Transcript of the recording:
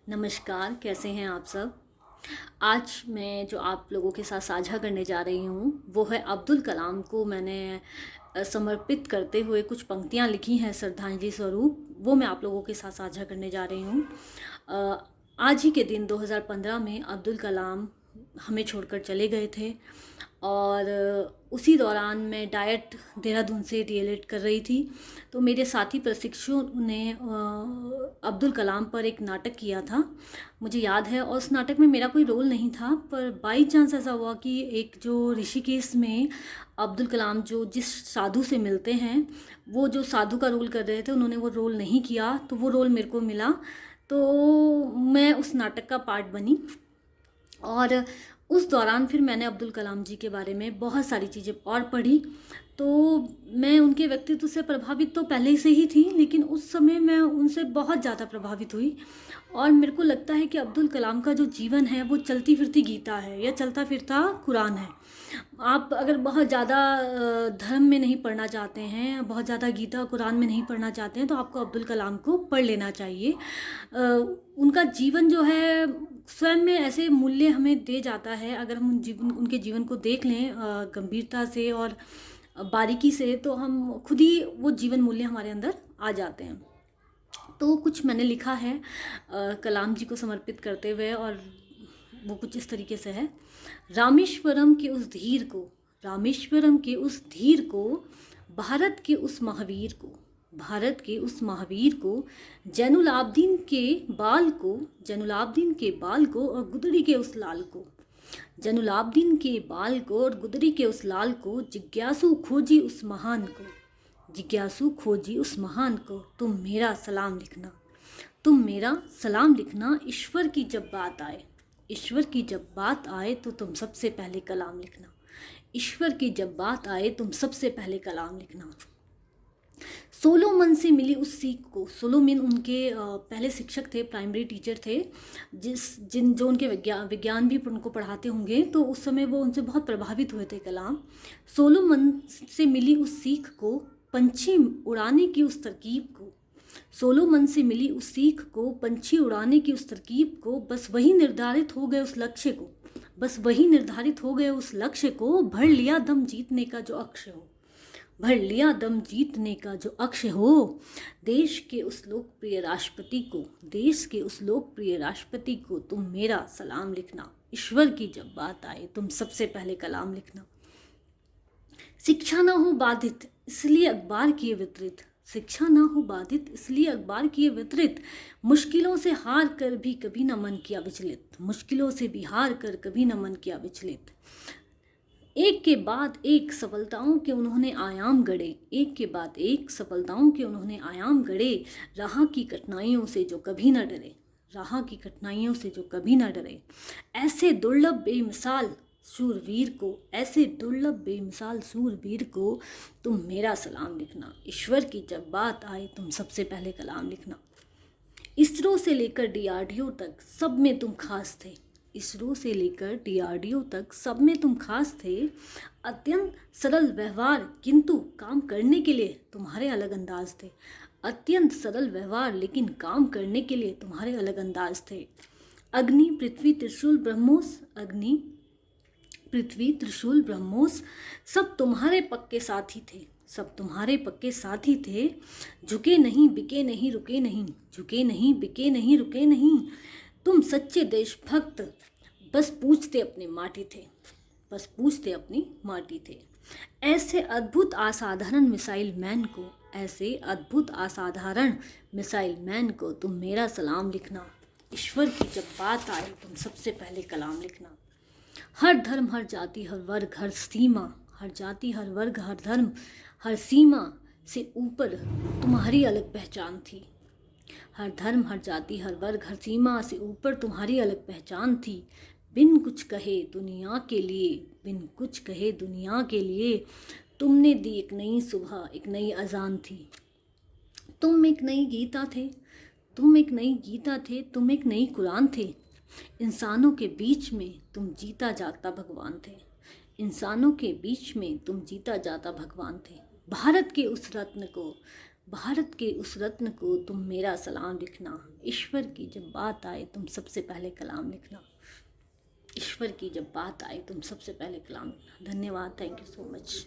नमस्कार, कैसे हैं आप सब। आज मैं जो आप लोगों के साथ साझा करने जा रही हूँ वो है अब्दुल कलाम को मैंने समर्पित करते हुए कुछ पंक्तियाँ लिखी हैं श्रद्धांजलि स्वरूप। वो मैं आप लोगों के साथ साझा करने जा रही हूँ। आज ही के दिन 2015 में अब्दुल कलाम हमें छोड़कर चले गए थे और उसी दौरान मैं डाइट देहरादून से डीएलएड कर रही थी। तो मेरे साथी प्रशिक्षु ने अब्दुल कलाम पर एक नाटक किया था, मुझे याद है। और उस नाटक में मेरा कोई रोल नहीं था, पर बाई चांस ऐसा हुआ कि एक जो ऋषिकेश में अब्दुल कलाम जो जिस साधु से मिलते हैं, वो जो साधु का रोल कर रहे थे, उन्होंने वो रोल नहीं किया, तो वो रोल मेरे को मिला। तो मैं उस नाटक का पार्ट बनी और उस दौरान फिर मैंने अब्दुल कलाम जी के बारे में बहुत सारी चीज़ें और पढ़ी। तो मैं उनके व्यक्तित्व से प्रभावित तो पहले से ही थी, लेकिन उस समय मैं उनसे बहुत ज़्यादा प्रभावित हुई। और मेरे को लगता है कि अब्दुल कलाम का जो जीवन है वो चलती फिरती गीता है या चलता फिरता कुरान है। आप अगर बहुत ज़्यादा धर्म में नहीं पढ़ना चाहते हैं, बहुत ज़्यादा गीता कुरान में नहीं पढ़ना चाहते हैं, तो आपको अब्दुल कलाम को पढ़ लेना चाहिए। उनका जीवन जो है स्वयं में ऐसे मूल्य हमें दे जाता है। अगर हम उनके जीवन को देख लें गंभीरता से और बारीकी से, तो हम खुद ही वो जीवन मूल्य हमारे अंदर आ जाते हैं। तो कुछ मैंने लिखा है कलाम जी को समर्पित करते हुए, और वो कुछ इस तरीके से है। रामेश्वरम के उस धीर को, रामेश्वरम के उस धीर को, भारत के उस महावीर को, भारत के उस महावीर को, जैनुलाब्दीन के बाल को, जैनुलाब्दीन के बाल को और गुदड़ी के उस लाल को, जैनुलाब्दीन के बाल को और गुदड़ी के उस लाल को, जिज्ञासु खोजी उस महान को, जिज्ञासु खोजी उस महान को, तुम मेरा सलाम लिखना, तुम मेरा सलाम लिखना। ईश्वर की जब बात आए, ईश्वर की जब बात आए तो तुम सबसे पहले कलाम लिखना, ईश्वर की जब बात आए तुम सबसे पहले कलाम लिखना। सोलोमन से मिली उस सीख को, सोलोमन उनके पहले शिक्षक थे, प्राइमरी टीचर थे, जो उनके विज्ञान भी उनको पढ़ाते होंगे, तो उस समय वो उनसे बहुत प्रभावित हुए थे कलाम। सोलोमन से मिली उस सीख को, पंछी उड़ाने की उस तरकीब को, सोलोमन से मिली उस सीख को, पंछी उड़ाने की उस तरकीब को, बस वही निर्धारित हो गए उस लक्ष्य को, बस वही निर्धारित हो गए उस लक्ष्य को, भर लिया दम जीतने का जो अक्ष्य हो, भर लिया दम जीतने का जो अक्ष्य हो। देश के उस लोकप्रिय राष्ट्रपति को, देश के उस लोकप्रिय राष्ट्रपति को तुम मेरा सलाम लिखना। ईश्वर की जब बात आए तुम सबसे पहले कलाम लिखना। शिक्षा ना हो बाधित इसलिए अखबार किए वितरित, शिक्षा ना हो बाधित इसलिए अखबार किए वितरित, मुश्किलों से हार कर भी कभी न मन किया विचलित, मुश्किलों से भी हार कर कभी न मन किया विचलित। एक के बाद एक सफलताओं के उन्होंने आयाम गढ़े, एक के बाद एक सफलताओं के उन्होंने आयाम गढ़े, राह की कठिनाइयों से जो कभी न डरे, राह की कठिनाइयों से जो कभी न डरे। ऐसे दुर्लभ बेमिसाल सूरवीर को, ऐसे दुर्लभ बेमिसाल सूरवीर को तुम मेरा सलाम लिखना। ईश्वर की जब बात आए तुम सबसे पहले कलाम लिखना। इसरो से लेकर डीआरडीओ तक सब में तुम खास थे, इसरो से लेकर डीआरडीओ तक सब में तुम खास थे। अत्यंत सरल व्यवहार किंतु काम करने के लिए तुम्हारे अलग अंदाज थे, अत्यंत सरल व्यवहार लेकिन काम करने के लिए तुम्हारे अलग अंदाज थे। अग्नि पृथ्वी त्रिशूल ब्रह्मोस, अग्नि पृथ्वी त्रिशूल ब्रह्मोस, सब तुम्हारे पक्के साथी थे, सब तुम्हारे पक्के साथी थे। झुके नहीं बिके नहीं रुके नहीं, झुके नहीं बिके नहीं रुके नहीं। तुम सच्चे देशभक्त बस पूछते अपनी माटी थे, बस पूछते अपनी माटी थे। ऐसे अद्भुत असाधारण मिसाइल मैन को, ऐसे अद्भुत असाधारण मिसाइल मैन को तुम मेरा सलाम लिखना। ईश्वर की जब बात आए तुम सबसे पहले कलाम लिखना। हर धर्म हर जाति हर वर्ग हर सीमा, हर जाति हर वर्ग हर धर्म हर सीमा से ऊपर तुम्हारी अलग पहचान थी, हर धर्म हर जाति हर वर्ग हर सीमा से ऊपर तुम्हारी अलग पहचान थी। बिन कुछ कहे दुनिया के लिए, बिन कुछ कहे दुनिया के लिए तुमने दी एक नई सुबह, एक नई अजान थी। तुम एक नई गीता थे, तुम एक नई गीता थे, तुम एक नई कुरान थे। इंसानों के बीच में तुम जीता जाता भगवान थे, इंसानों के बीच में तुम जीता जाता भगवान थे। भारत के उस रत्न को, भारत के उस रत्न को तुम मेरा सलाम लिखना, ईश्वर की जब बात आए तुम सबसे पहले कलाम लिखना, ईश्वर की जब बात आए तुम सबसे पहले कलाम लिखना। धन्यवाद, थैंक यू सो मच।